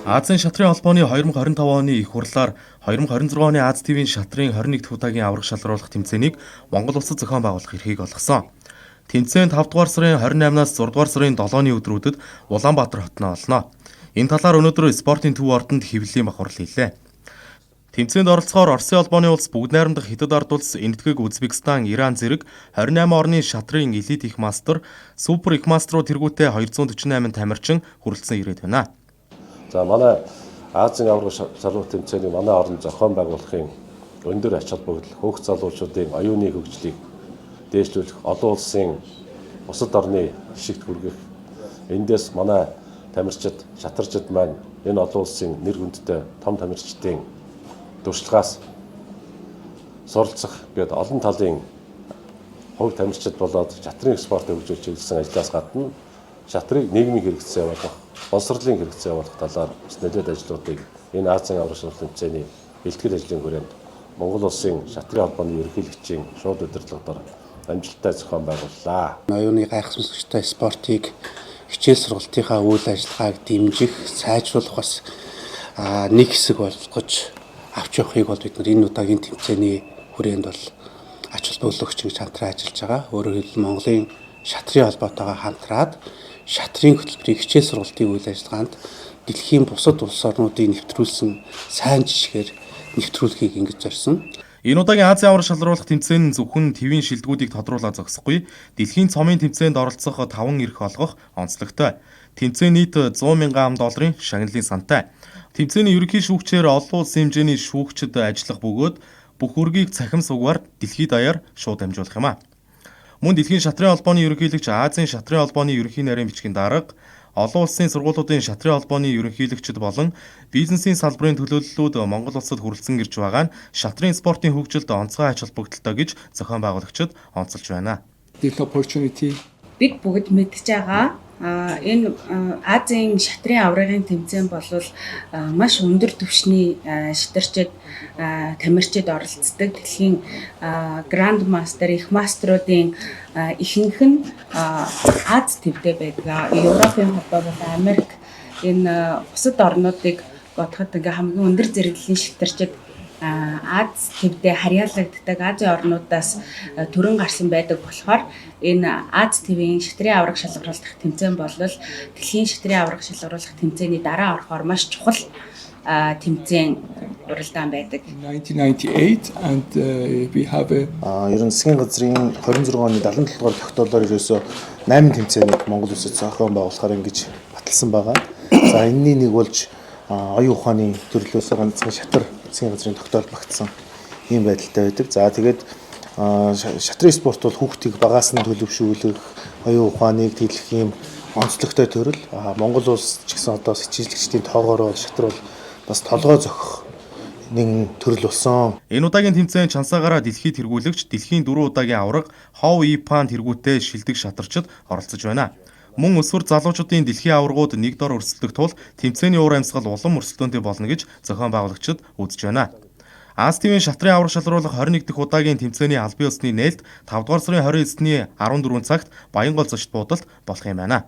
Азийн шатрын холбооны 2025 оны их хурлаар 2026 оны Аз ТV-ийн шатрын 21 дахь удаагийн аврах шалгаруулах тэмцээнийг Монгол улсад зохион байгуулах эрхийг олгосон. Тэмцээн 5 дугаар сарын 28-наас 6 дугаар сарын 7-ны өдрүүдэд Улаанбаатар хотноо олно. Энэ талаар өнөөдөр спортын төв ордонд хэвлэлийн бахарл хийлээ. Тэмцээнд оролцохоор Оросын холбооны улс, бүгд найрамдах Хятад ард улс, Энэтхэг Узбекистан, Иран зэрэг 28 орны шатрын элит их мастер, супер их мастер руу тэргүүтээ 248 тамирчин хүрэлцэн ирээд байна. За манай Азийн аврах шалгуулах тэмцээний манай орн зохион байгуулахын өндөр ач холбогдол хөөх залуучуудын оюуны хөгжлийг дээшлүүлэх, олон улсын бусад орны жишигт хүргэх, эндээс манай тамирчид, шатарчид маань энэ олон улсын нэр хүндтэй том тамирчдын туршлагаас суралцах гээд олон талын хувь тамирчид болоод шатрын спортыг хөгжүүлж чиглэсэн ажлаас гадна шатрыг нийгмийн хэрэгцээ болгох, боловсролын хэрэгцээ болгох талаар нэлээд ажлуудыг энэ Азийн аврах шалгуулах тэмцээний бэлтгэл ажлын хүрээнд Монгол улсын шатрын холбооны ерөнхийлөгчийн шууд удирдлагаар амжилттай зохион байгууллаа. Оюуны гайхамшигтай спортыг хичээл сургалтынхаа үйл ажиллагааг дэмжих, сайжруулах бас нэг хэсэг болгож авч явахыг бол бид энэ удаагийн тэмцээний хүрээнд бол ач холбогдолч гэж хамтран ажиллаж байгаа. Өөрөөр хэлбэл Монголын шатрын холбоотойгоо хамтраад шатрын хөтөлбөрийг хичээл сургалтын үйл ажиллагаанд дэлхийн бусад улс орнуудыг нэвтрүүлсэн сайн жишгээр нэвтрүүлэхийг ингэж зорьсон. Энэ удаагийн Азийн аврах шалгаруулах тэмцээн нь зөвхөн ТV-ийн шилдэгүүдийг тодруулаад зогсохгүй, дэлхийн цомын тэмцээнд оролцох 5 эрх олгох онцлогтой. Тэмцээн нийт 100 мянган $100,000 шагналын сантай. Тэмцээний ерөнхий шүүгчээр олон улсын хэмжээний шүүгчид ажиллах бөгөөд бүх үргийг цахим сугаар дэлхийд даяар шууд дамжуулах юм а. Мөн дэлхийн шатрын холбооны ерөнхийлөгч, Азийн шатрын холбооны ерөнхий нарийн бичгийн дарга, олон улсын сургуулиудын шатрын холбооны ерөнхийлөгчид болон бизнесийн салбарын төлөөллүүд Монгол улсад хүрэлцэн ирж байгаа нь шатрын спортын хөгжилд онцгой ач холбогдолтой гэж зохион байгуулагчид онцолж байна. Бид бүгд мэдж байгаа энэ Азийн шатрын аврагын тэмцээн бол маш өндөр түвшний шатарчид, тамирчид оролцдог. Дэлхийн гранд мастер, их мастеруудын ихэнх нь Аз төвдөө байдаг. Европын холбоо болон Америк энэ бусад орнуудыг бодоход ингээ хамгийн өндөр зэрэглэлийн шатарчид Аз төвдөө харьяалагддаг Азийн орнуудаас төрөн гарсан байдаг болохоор энэ Аз ТV-ийн шатрын аврах шалгаруулах тэмцээн бол дэлхийн шатрын аврах шалгаруулах тэмцээний дараа орохоор маш чухал тэмцээн уралдаан байдаг. 1998 and we have ерөн засгийн газрын 26 оны 77 дугаар тогтоолоор ерөөсөө 8 тэмцээнийг Монгол улсад зохион байгуулахаар ингэж баталсан байгаа. За энэний нэг болж оюун ухааны төрлөөс ганцхан шатар засгийн газрын тогтоол багтсан ийм байдалтай байдаг. За тэгээд шатрын спорт бол хүүхдийг багаас нь төлөвшүүлэх, оюун ухааныг тэглэх ийм онцлогтой төрөл. Монгол улс ч гэсэн одоо сэжиглэгчдийн тоогоор бол шатар бол бас толгой зохих нэг төрөл болсон. Энэ удаагийн тэмцээн чансаагаараа дэлхийд тэргүүлэгч, дэлхийн 4 удаагийн авраг Хов Ипан тэргүүтээ шилдэг шатарчид оролцож байна. Мөн өсвөр залуучуудын дэлхийн аваргууд нэг дор өрсөлдөх тул тэмцээний уур амьсгал улам өрсөлдөөнтэй болно гэж зохион байгуулагчид үзэж байна. Аз ТV-ийн шатрын аврах шалгаруулах 21 дахь удаагийн тэмцээний албан ёсны нээлт 5 дугаар сарын 29-ний 14 цагт Баянгол зочд буудалд болох юм байна.